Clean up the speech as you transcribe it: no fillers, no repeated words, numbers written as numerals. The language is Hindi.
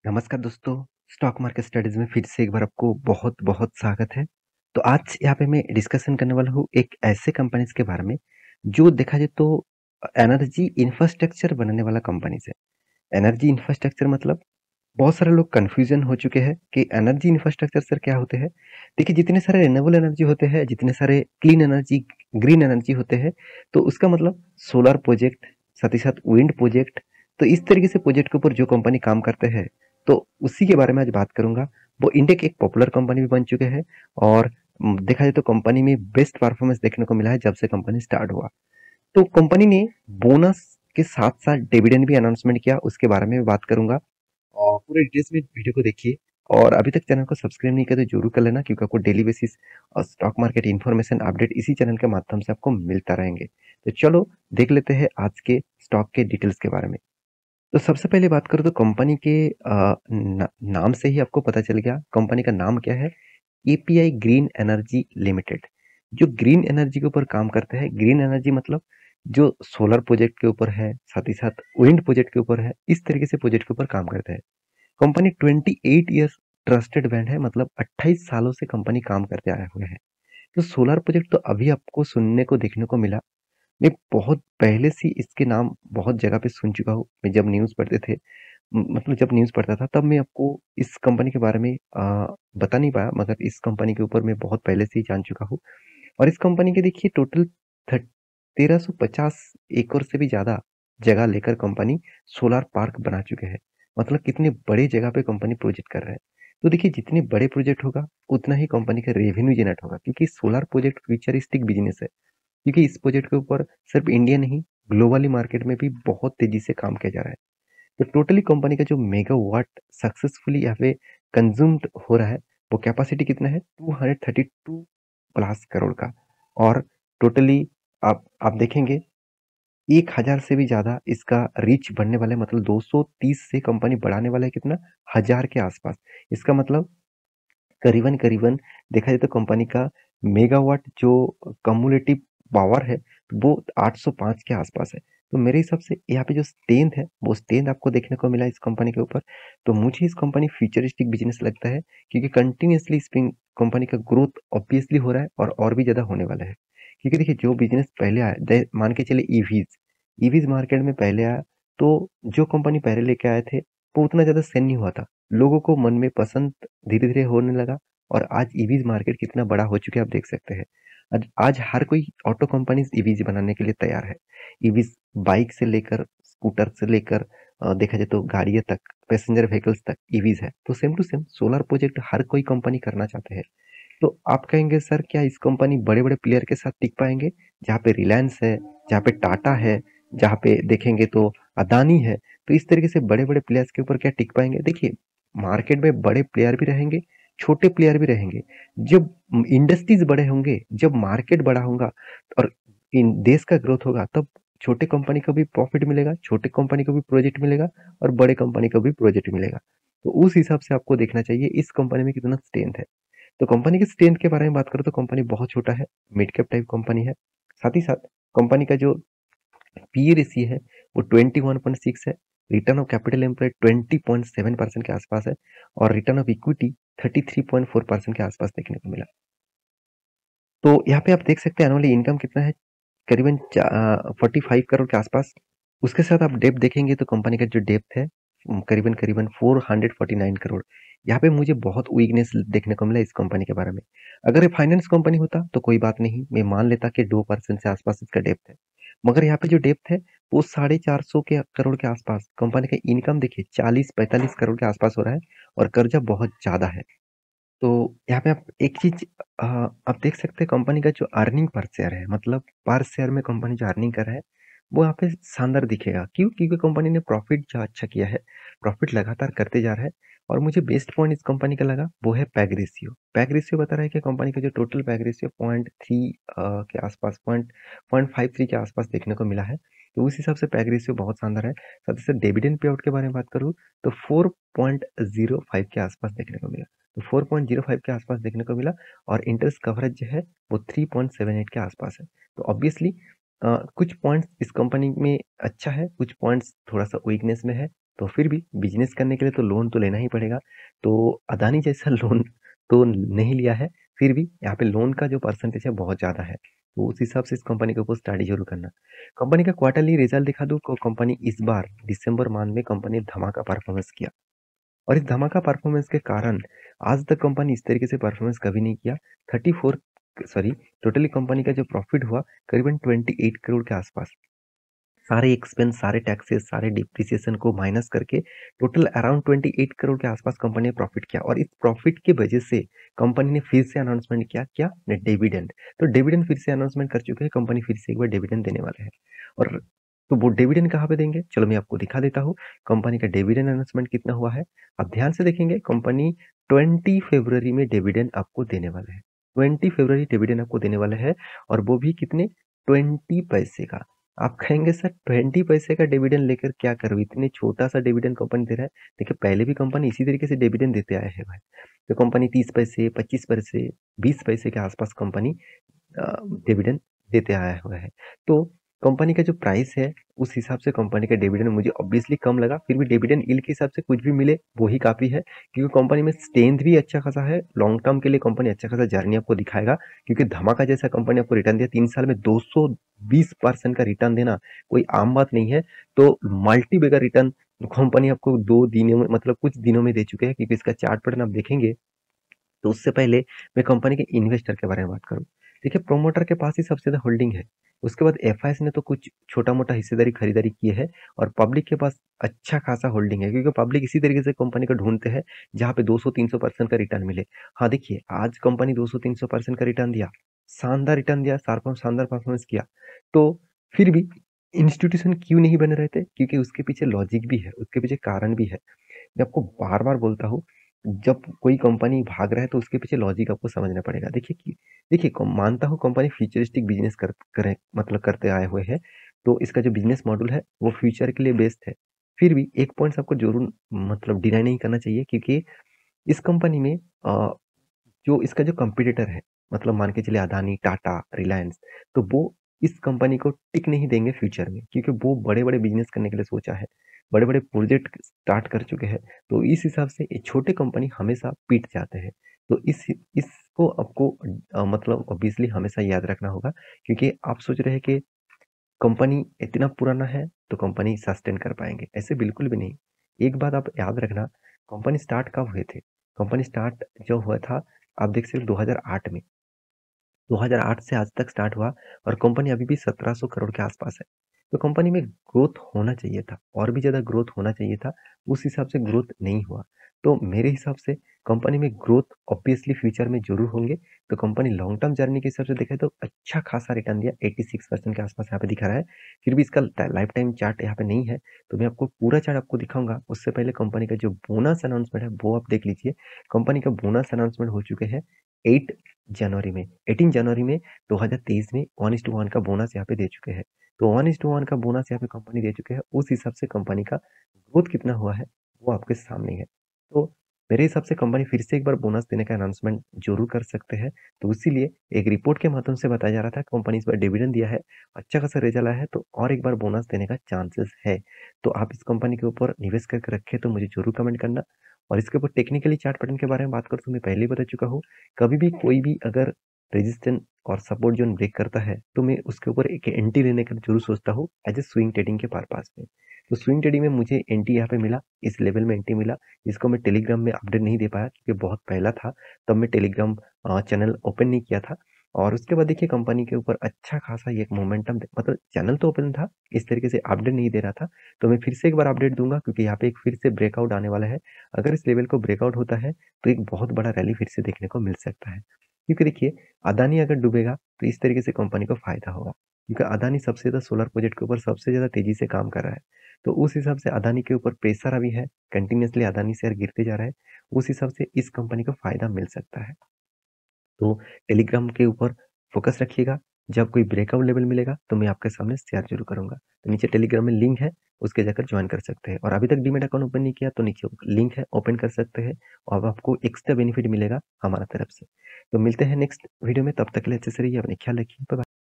नमस्कार दोस्तों, स्टॉक मार्केट स्टडीज़ में फिर से एक बार आपको बहुत-बहुत स्वागत है। तो आज यहाँ पे मैं डिस्कशन करने वाला हूँ एक ऐसे कंपनीज़ के बारे में, जो देखा जाए तो एनर्जी इंफ्रास्ट्रक्चर बनाने वाला कंपनीज़ है। एनर्जी इंफ्रास्ट्रक्चर मतलब बहुत सारे लोग कन्फ्यूज़न हो चुके हैं कि एनर्जी इंफ्रास्ट्रक्चर सर क्या होते हैं? देखिए जितने सारे रिन्यूएबल एनर्जी होते हैं, जितने सारे क्लीन एनर्जी, ग्रीन एनर्जी होते हैं, तो उसका मतलब सोलर प्रोजेक्ट, साथ ही साथ विंड प्रोजेक्ट, तो इस तरीके से प्रोजेक्ट के ऊपर जो कंपनी काम करते हैं, तो उसी के बारे में आज बात करूँगा। वो इंडिया की एक पॉपुलर कंपनी भी बन चुके हैं और देखा जाए तो कंपनी में बेस्ट परफॉर्मेंस देखने को मिला है जब से कंपनी स्टार्ट हुआ। तो कंपनी ने बोनस के साथ-साथ डिविडेंड भी अनाउंसमेंट किया, उसके बारे में भी बात करूँगा। और पूरे डिटेल्स में वीडियो को देखिए और अभी तक चैनल को सब्सक्राइब नहीं किया तो जरूर कर लेना, क्योंकि आपको डेली बेसिस और स्टॉक मार्केट इन्फॉर्मेशन अपडेट इसी चैनल के माध्यम से आपको मिलता रहेंगे। तो चलो देख लेते हैं आज के स्टॉक के डिटेल्स के बारे में। तो सबसे पहले बात करूँ तो कंपनी के नाम से ही आपको पता चल गया कंपनी का नाम क्या है। एपीआई ग्रीन एनर्जी लिमिटेड, जो ग्रीन एनर्जी के ऊपर काम करते हैं। ग्रीन एनर्जी मतलब जो सोलर प्रोजेक्ट के ऊपर है, साथ ही साथ विंड प्रोजेक्ट के ऊपर है, इस तरीके से प्रोजेक्ट के ऊपर काम करते हैं। कंपनी 28 ईयर्स ट्रस्टेड ब्रांड है, मतलब 28 सालों से कंपनी काम करते आए हुए हैं। तो सोलर प्रोजेक्ट तो अभी आपको सुनने को देखने को मिला। मैं बहुत पहले से इसके नाम बहुत जगह पे सुन चुका हूँ। मैं जब न्यूज़ पढ़ते थे, मतलब जब न्यूज़ पढ़ता था तब मैं आपको इस कंपनी के बारे में बता नहीं पाया, मगर इस कंपनी के ऊपर मैं बहुत पहले से ही जान चुका हूँ। और इस कंपनी के देखिए टोटल 1350 एकड़ से भी ज़्यादा जगह लेकर कंपनी सोलर पार्क बना चुके हैं। मतलब कितने बड़े जगह पे कंपनी प्रोजेक्ट कर रहा है। तो देखिए जितने बड़े प्रोजेक्ट होगा उतना ही कंपनी का रेवेन्यू जनरेट होगा, क्योंकि सोलर प्रोजेक्ट फ्यूचरिस्टिक बिजनेस है। क्योंकि इस प्रोजेक्ट के ऊपर सिर्फ इंडिया नहीं, ग्लोबली मार्केट में भी बहुत तेजी से काम किया जा रहा है। तो टोटली कंपनी का जो मेगावाट सक्सेसफुली यहाँ पे कंज्यूम्ड हो रहा है, वो कैपेसिटी कितना है 232 प्लस करोड़ का। और टोटली आप देखेंगे 1000 से भी ज़्यादा इसका रीच बढ़ने वाला है, मतलब 230 से कंपनी बढ़ाने वाला है कितना, 1000 के आसपास। इसका मतलब करीबन करीबन देखा जाए तो कंपनी का मेगावाट जो कम्युलेटिव पावर है वो 805 के आसपास है। तो मेरे हिसाब से यहाँ पे जो स्ट्रेंथ है वो स्ट्रेंथ आपको देखने को मिला इस कंपनी के ऊपर। तो मुझे इस कंपनी फ्यूचरिस्टिक बिजनेस लगता है, क्योंकि कंटिन्यूसली इस कंपनी का ग्रोथ ऑब्वियसली हो रहा है और भी ज़्यादा होने वाला है। क्योंकि देखिए जो बिजनेस पहले आया, मान के चले ईवीज, ईवीज मार्केट में पहले आया, तो जो कंपनी पहले लेके आए थे वो उतना ज़्यादा सेल नहीं हुआ था। लोगों को मन में पसंद धीरे धीरे होने लगा और आज ईवीज मार्केट कितना बड़ा हो चुका है आप देख सकते हैं। आज आज हर कोई ऑटो कंपनीज ईवीज बनाने के लिए तैयार है। ईवीज बाइक से लेकर स्कूटर से लेकर देखा जाए तो गाड़ियां तक, पैसेंजर व्हीकल्स तक ईवीज है। तो same to same solar project हर कोई कंपनी करना चाहते हैं। तो आप कहेंगे सर क्या इस कंपनी बड़े बड़े प्लेयर के साथ टिक पाएंगे, जहाँ पे रिलायंस है, जहाँ पे टाटा है, जहाँ पे देखेंगे तो अदानी है। तो इस तरीके से बड़े बड़े प्लेयर्स के ऊपर क्या टिक पाएंगे? देखिए मार्केट में बड़े प्लेयर भी रहेंगे, छोटे प्लेयर भी रहेंगे। जब इंडस्ट्रीज बड़े होंगे, जब मार्केट बड़ा होगा और इन देश का ग्रोथ होगा, तब छोटे कंपनी को भी प्रॉफिट मिलेगा, छोटे कंपनी को भी प्रोजेक्ट मिलेगा और बड़े कंपनी को भी प्रोजेक्ट मिलेगा। तो उस हिसाब से आपको देखना चाहिए इस कंपनी में कितना स्ट्रेंथ है। तो कंपनी की स्ट्रेंथ के बारे में बात करूँ तो कंपनी बहुत छोटा है, मिड कैप टाइप कंपनी है। साथ ही साथ कंपनी का जो पीई रेशियो है वो 21.6 है। रिटर्न ऑफ कैपिटल एम्प्लॉयड 20.7% के आसपास है और रिटर्न ऑफ इक्विटी 33.4% के आसपास देखने को मिला। तो यहाँ पे आप देख सकते हैं एनुअली इनकम कितना है, करीबन 45 करोड़ के आसपास। उसके साथ आप डेप्थ देखेंगे तो कंपनी का जो डेप्थ है करीबन करीबन 449 करोड़। यहाँ पे मुझे बहुत वीकनेस देखने को मिला इस कंपनी के बारे में। अगर ये फाइनेंस कंपनी होता तो कोई बात नहीं, मैं मान लेता कि 2% से आसपास इसका डेप्थ है। मगर यहाँ पे जो डेप्थ है वो 450 के करोड़ के आसपास। कंपनी का इनकम देखिए 40-45 करोड़ के आसपास हो रहा है और कर्जा बहुत ज्यादा है। तो यहाँ पे आप एक चीज आप देख सकते हैं कंपनी का जो अर्निंग पर शेयर है, मतलब पर शेयर में कंपनी जो अर्निंग कर रहा है वो यहाँ पे शानदार दिखेगा। क्यों? क्योंकि कंपनी ने प्रॉफिट जो अच्छा किया है, प्रॉफिट लगातार करते जा रहा है। और मुझे बेस्ट पॉइंट इस कंपनी का लगा वो है पैग रेशियो। पैग रेशियो बता रहा है कि कंपनी का जो टोटल पैग रेशियो 0.3 के आसपास, 0.53 के आसपास देखने को मिला है। तो उस हिसाब से पैग रेशियो बहुत शानदार है। साथ ही साथ डिविडेंड पे आउट के बारे में बात करूँ तो 4.05 के आसपास देखने को मिला। तो 4.05 के आसपास देखने को मिला और इंटरेस्ट कवरेज जो है वो 3.78 के आसपास है। तो ऑब्वियसली कुछ पॉइंट्स इस कंपनी में अच्छा है, कुछ पॉइंट्स थोड़ा सा वीकनेस में है। तो फिर भी बिज़नेस करने के लिए तो लोन तो लेना ही पड़ेगा। तो अदानी जैसा लोन तो नहीं लिया है, फिर भी यहाँ पे लोन का जो परसेंटेज है बहुत ज़्यादा है। तो उस हिसाब से इस कंपनी के ऊपर स्टडी ज़रूर करना। कंपनी का क्वार्टरली रिज़ल्ट दिखा दूँ तो कंपनी इस बार दिसंबर मंथ में कंपनी धमाका परफॉर्मेंस किया। और इस धमाका परफॉर्मेंस के कारण आज तक कंपनी इस तरीके से परफॉर्मेंस कभी नहीं किया। 34 सॉरी टोटली कंपनी का जो प्रॉफिट हुआ करीबन 28 करोड़ के आसपास। सारे एक्सपेंस, सारे टैक्सेस, सारे डिप्रिसिएशन को माइनस करके टोटल अराउंड 28 करोड़ के आसपास कंपनी ने प्रॉफिट किया और इस प्रॉफिट की वजह से कंपनी ने फिर से अनाउंसमेंट किया क्या डिविडेंड। तो डिविडेंड फिर से अनाउंसमेंट कर चुके हैं, कंपनी फिर से एक बार डिविडेंड देने वाले हैं। और तो वो डिविडेंड कहाँ पे देंगे, चलो मैं आपको दिखा देता हूँ। कंपनी का डिविडेंड अनाउंसमेंट कितना हुआ है, आप ध्यान से देखेंगे। कंपनी 20 फरवरी में डिविडेंड आपको देने वाले हैं। 20 फरवरी डिविडेंड आपको देने वाले हैं और वो भी कितने, 20 पैसे का। आप कहेंगे सर 20 पैसे का डिविडेंड लेकर क्या करूँ, इतने छोटा सा डिविडेंड कंपनी दे रहा है। देखिए पहले भी कंपनी इसी तरीके से डिविडेंड देते आए हैं भाई। तो कंपनी 30 पैसे, 25 पैसे, 20 पैसे के आसपास कंपनी डिविडेंड देते आया हुआ है। तो कंपनी का जो प्राइस है उस हिसाब से कंपनी का डिविडेंड मुझे ऑब्वियसली कम लगा, फिर भी डिविडेंड यील्ड के हिसाब से कुछ भी मिले वो ही काफ़ी है, क्योंकि कंपनी में स्ट्रेंथ भी अच्छा खासा है। लॉन्ग टर्म के लिए कंपनी अच्छा खासा जर्नी आपको दिखाएगा, क्योंकि धमाका जैसा कंपनी आपको रिटर्न दिया 3 साल में 220% का रिटर्न देना कोई आम बात नहीं है। तो मल्टी बेगर रिटर्न कंपनी आपको 2 दिनों में, मतलब कुछ दिनों में दे चुके हैं, क्योंकि इसका चार्ट पैटर्न आप देखेंगे। तो उससे पहले मैं कंपनी के इन्वेस्टर के बारे में बात करूँ। देखिए प्रोमोटर के पास ही सबसे ज़्यादा होल्डिंग है, उसके बाद एफआईएस ने तो कुछ छोटा-मोटा हिस्सेदारी खरीदारी की है और पब्लिक के पास अच्छा खासा होल्डिंग है, क्योंकि पब्लिक इसी तरीके से कंपनी को ढूँढते हैं जहाँ पे 200-300% का रिटर्न मिले। हाँ, देखिए आज कंपनी 200-300% का रिटर्न दिया, शानदार रिटर्न दिया, शानदार परफॉर्मेंस किया। तो फिर भी इंस्टीट्यूशन क्यों नहीं बने रहते? क्योंकि उसके पीछे लॉजिक भी है, उसके पीछे कारण भी है। मैं आपको बार-बार बोलता हूँ, जब कोई कंपनी भाग रहा है तो उसके पीछे लॉजिक आपको समझना पड़ेगा। देखिए मानता हूँ कंपनी फ्यूचरिस्टिक बिज़नेस करे मतलब करते आए हुए हैं, तो इसका जो बिज़नेस मॉडल है वो फ्यूचर के लिए बेस्ड है। फिर भी एक पॉइंट्स आपको ज़रूर मतलब डिनाई नहीं करना चाहिए, क्योंकि इस कंपनी में जो इसका जो कॉम्पिटिटर है, मतलब मान के चलिए अदानी, टाटा, रिलायंस, तो वो इस कंपनी को टिक नहीं देंगे फ्यूचर में, क्योंकि वो बड़े-बड़े बिज़नेस करने के लिए सोचा है, बड़े-बड़े प्रोजेक्ट स्टार्ट कर चुके हैं। तो इस हिसाब से ये छोटे कंपनी हमेशा पिट जाते हैं। तो इसको आपको मतलब ऑब्वियसली हमेशा याद रखना होगा, क्योंकि आप सोच रहे हैं कि कंपनी इतना पुराना है तो कंपनी सस्टेन कर पाएँगे, ऐसे बिल्कुल भी नहीं। एक बात आप याद रखना, कंपनी स्टार्ट कब हुए थे? कंपनी स्टार्ट जो हुआ था, आप देख सकते हो 2008 में। 2008 से आज तक स्टार्ट हुआ और कंपनी अभी भी 1700 करोड़ के आसपास है। तो कंपनी में ग्रोथ होना चाहिए था, और भी ज़्यादा ग्रोथ होना चाहिए था, उस हिसाब से ग्रोथ नहीं हुआ। तो मेरे हिसाब से कंपनी में ग्रोथ ऑब्वियसली फ्यूचर में ज़रूर होंगे। तो कंपनी लॉन्ग टर्म जर्नी के हिसाब से देखें तो अच्छा खासा रिटर्न दिया, 86% के आसपास यहाँ पे दिखा रहा है। फिर भी इसका लाइफ टाइम चार्ट यहाँ पे नहीं है, तो मैं आपको पूरा चार्ट आपको दिखाऊंगा। उससे पहले कंपनी का जो बोनस अनाउंसमेंट है वो आप देख लीजिए। कंपनी का बोनस अनाउंसमेंट हो चुके हैं 8 जनवरी में, 18 जनवरी में 2023 में 1:1 का बोनस यहाँ पे दे चुके हैं। तो 1:1 का बोनस यहाँ पे कंपनी दे चुके हैं, उस हिसाब से कंपनी का ग्रोथ कितना हुआ है वो आपके सामने है। तो मेरे हिसाब से कंपनी फिर से एक बार बोनस देने का अनाउंसमेंट जरूर कर सकते हैं। तो इसीलिए एक रिपोर्ट के माध्यम से बताया जा रहा था कंपनी इस बार डिविडेंड दिया है, अच्छा खासा रिजल्ट आया है, तो और एक बार बोनस देने का चांसेस है। तो आप इस कंपनी के ऊपर निवेश करके रखें तो मुझे जरूर कमेंट करना। और इसके ऊपर टेक्निकली चार्ट पैटर्न के बारे में बात करूँ तो मैं पहले ही बता चुका हूँ, कभी भी कोई भी अगर रेजिस्टेंस और सपोर्ट जोन ब्रेक करता है तो मैं उसके ऊपर एक एंट्री लेने का जरूर सोचता हूँ एज ए स्विंग ट्रेडिंग के पर्पस में। तो स्विंग ट्रेडिंग में मुझे एंट्री यहाँ पे मिला, इस लेवल में एंट्री मिला, जिसको मैं टेलीग्राम में अपडेट नहीं दे पाया क्योंकि बहुत पहला था, तब मैं टेलीग्राम चैनल ओपन नहीं किया था। और उसके बाद देखिए कंपनी के ऊपर अच्छा खासा एक मोमेंटम, मतलब चैनल तो ओपन था, इस तरीके से अपडेट नहीं दे रहा था। तो मैं फिर से एक बार अपडेट दूंगा, क्योंकि यहाँ पे एक फिर से ब्रेकआउट आने वाला है। अगर इस लेवल को ब्रेकआउट होता है तो एक बहुत बड़ा रैली फिर से देखने को मिल सकता है, क्योंकि देखिए अदानी अगर डूबेगा तो इस तरीके से कंपनी को फायदा होगा, क्योंकि अदानी सबसे ज़्यादा सोलर प्रोजेक्ट के ऊपर सबसे ज़्यादा तेजी से काम कर रहा है। तो उस हिसाब से अदानी के ऊपर प्रेशर अभी है, कंटिन्यूसली अदानी शेयर गिरते जा रहा है, उस हिसाब से इस कंपनी को फायदा मिल सकता है। तो टेलीग्राम के ऊपर फोकस रखिएगा, जब कोई ब्रेकआउट लेवल मिलेगा तो मैं आपके सामने शेयर जरूर करूंगा। तो नीचे टेलीग्राम में लिंक है, उसके जाकर ज्वाइन कर सकते हैं। और अभी तक डीमेट अकाउंट ओपन नहीं किया तो नीचे लिंक है, ओपन कर सकते हैं और आपको एक्स्ट्रा बेनिफिट मिलेगा हमारा तरफ से। तो मिलते हैं नेक्स्ट वीडियो में, तब तक के लिए अच्छे से रहिए, अपने ख्याल रखिए, बाय बाय।